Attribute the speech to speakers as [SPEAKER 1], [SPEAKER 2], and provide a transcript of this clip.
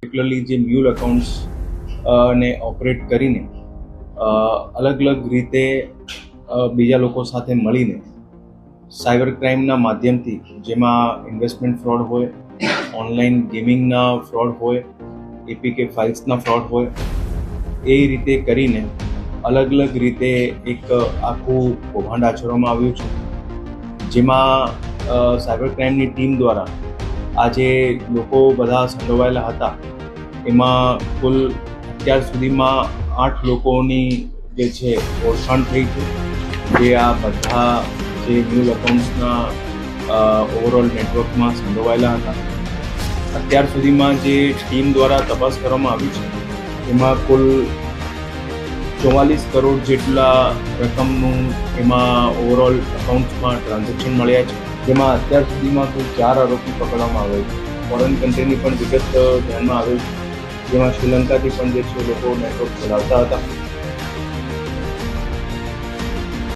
[SPEAKER 1] Particularly જે mule accounts ને operate કરીને અલગ અલગ રીતે બીજા લોકો સાથે મળીને સાયબર ક્રાઇમના માધ્યમથી, જેમાં ઇન્વેસ્ટમેન્ટ ફ્રોડ હોય, ઓનલાઈન ગેમિંગના ફ્રોડ હોય, એપીકે ફાઇલ્સના ફ્રોડ હોય, એ રીતે કરીને અલગ અલગ રીતે એક આખું કૌભાંડ આચરવામાં આવ્યું છે, જેમાં સાયબર ક્રાઇમની ટીમ દ્વારા આ જે લોકો બધા સંડોવાયેલા હતા એમાં કુલ અત્યાર સુધીમાં 8 લોકોની જે છે ઓળખાણ થઈ છે, જે આ બધા જે મ્યુલ એકાઉન્ટ્સના ઓવરઓલ નેટવર્કમાં સંડોવાયેલા હતા. અત્યાર સુધીમાં જે ટીમ દ્વારા તપાસ કરવામાં આવી છે એમાં કુલ 44 કરોડ જેટલા રકમનું એમાં ઓવરઓલ એકાઉન્ટ્સમાં ટ્રાન્ઝેક્શન મળ્યા છે, જેમાં અત્યાર સુધીમાં કુલ 4 આરોપી પકડવામાં આવેલ છે. ફોરેન કન્ટ્રીની પણ વિગત ધ્યાનમાં આવેલ છે, જેમાં શ્રીલંકાથી પણ જે છે લોકો નેટવર્ક ચલાવતા હતા.